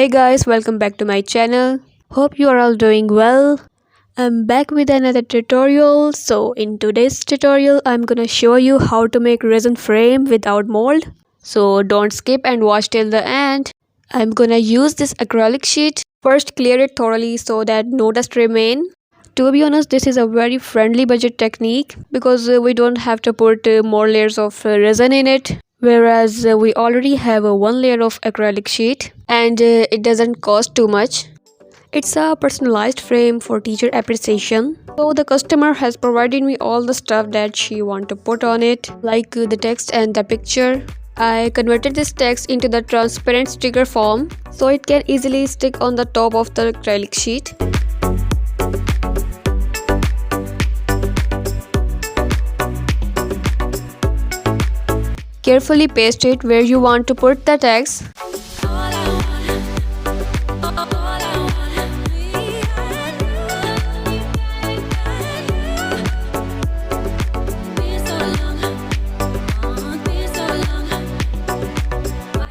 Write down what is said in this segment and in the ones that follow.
Hey guys, welcome back to my channel. Hope you are all doing well. I'm back with another tutorial. So in today's tutorial, I'm gonna show you how to make resin frame without mold. So don't skip and watch till the end. I'm gonna use this acrylic sheet. First clear it thoroughly so that no dust remain. To be honest, this is a very friendly budget technique because we don't have to put more layers of resin in it. Whereas we already have one layer of acrylic sheet and it doesn't cost too much. It's a personalized frame for teacher appreciation. So the customer has provided me all the stuff that she want to put on it, like the text and the picture. I converted this text into the transparent sticker form so it can easily stick on the top of the acrylic sheet. Carefully paste it where you want to put the text.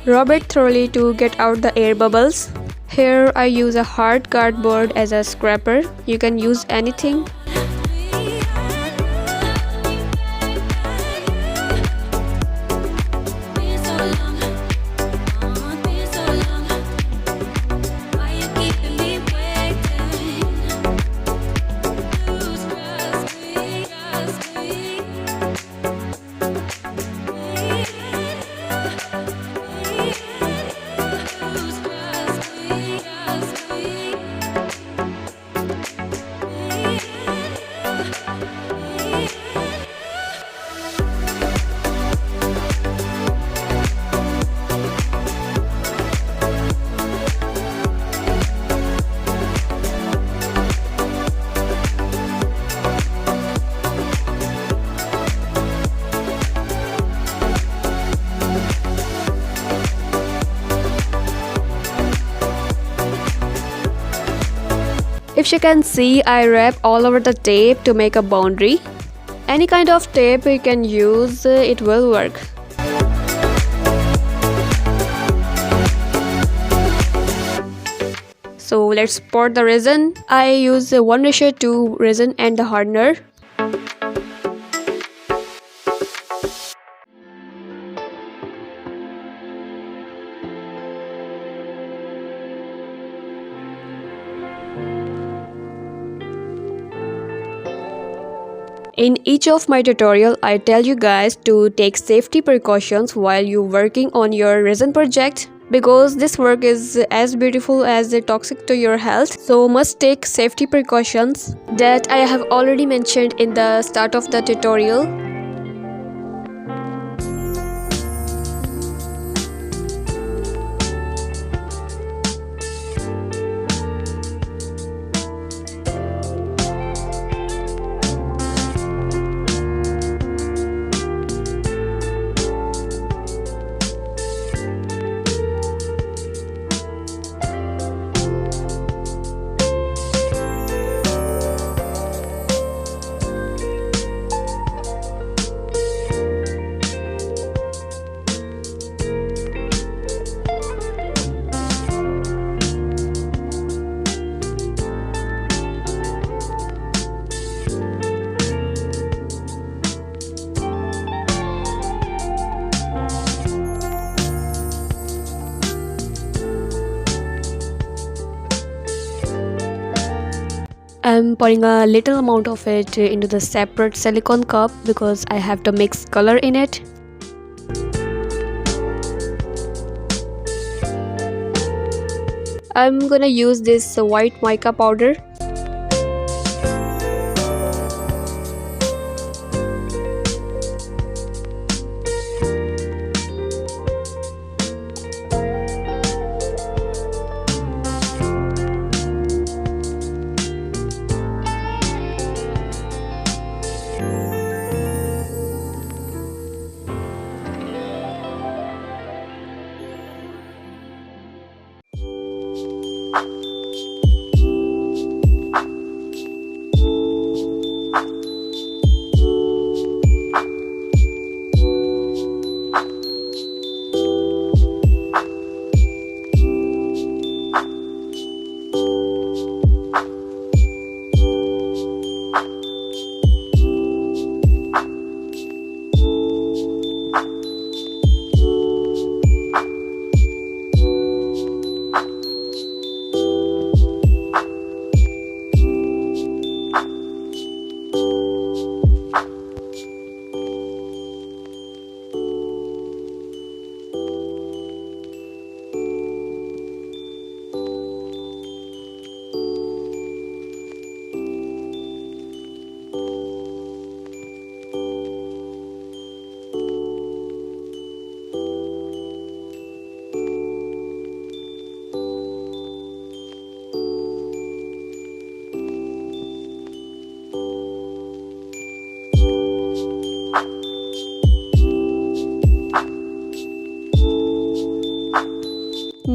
Rub it thoroughly to get out the air bubbles. Here I use a hard cardboard as a scraper. You can use anything. If you can see, I wrap all over the tape to make a boundary. Any kind of tape you can use, it will work. So let's pour the resin. I use 1:2 resin and the hardener. In each of my tutorial, I tell you guys to take safety precautions while you working on your resin project because this work is as beautiful as toxic to your health. So must take safety precautions that I have already mentioned in the start of the tutorial. I'm pouring a little amount of it into the separate silicone cup because I have to mix color in it. I'm gonna use this white mica powder.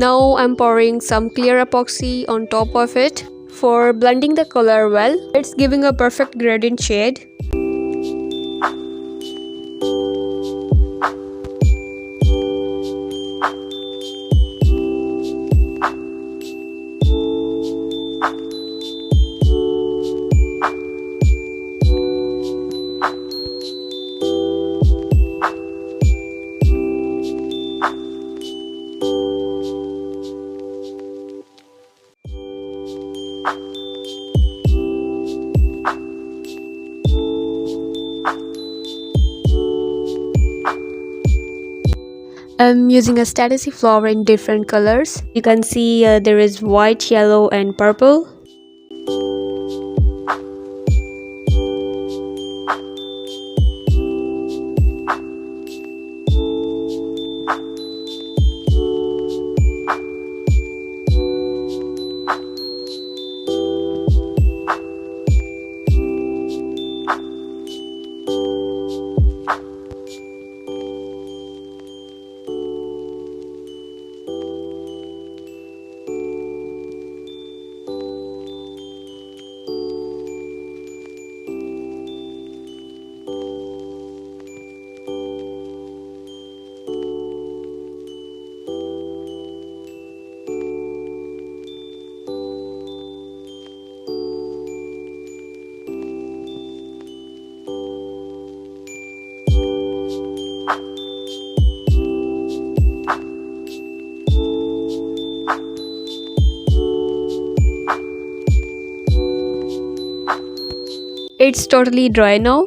Now I'm pouring some clear epoxy on top of it for blending the color well. It's giving a perfect gradient shade. I'm using a 𝒑𝒂𝒈𝒆 flower in different colors. You can see there is white, yellow and purple. It's totally dry now.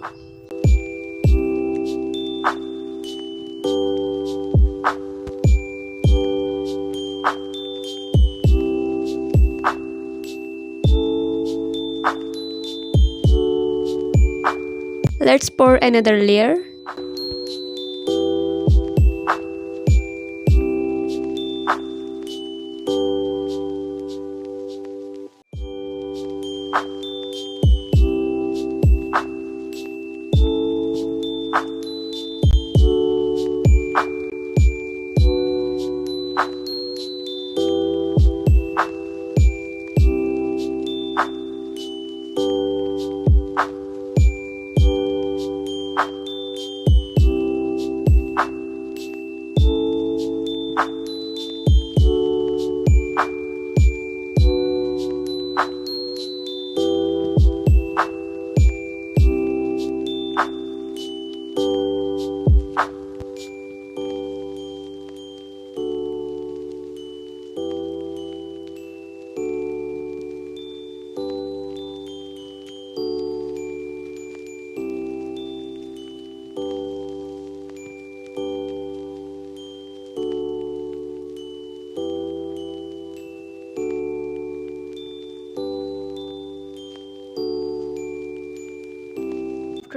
Let's pour another layer.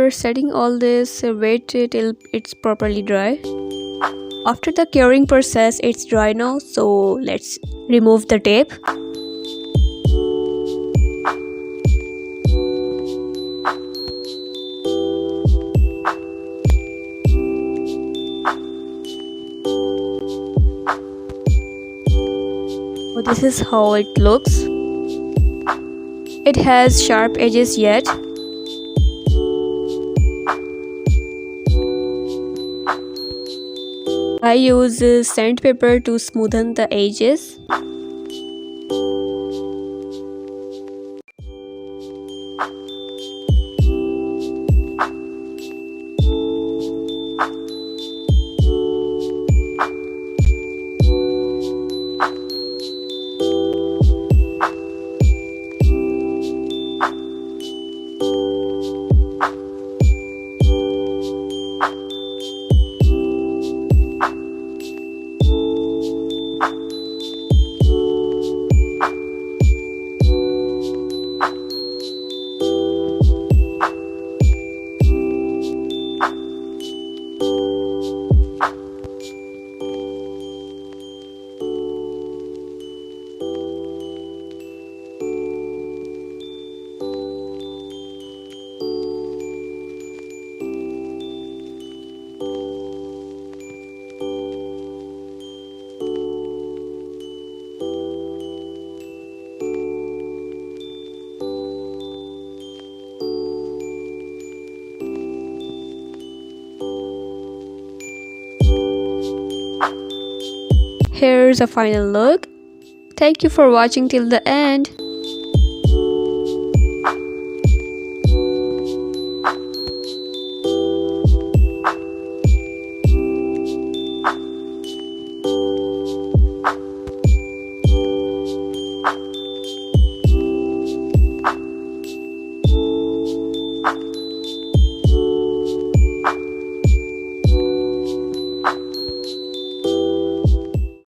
After setting all this, wait till it's properly dry. After the curing process, it's dry now, so let's remove the tape. So this is how it looks. It has sharp edges yet. I use sandpaper to smoothen the edges. here's a final look. Thank you for watching till the end.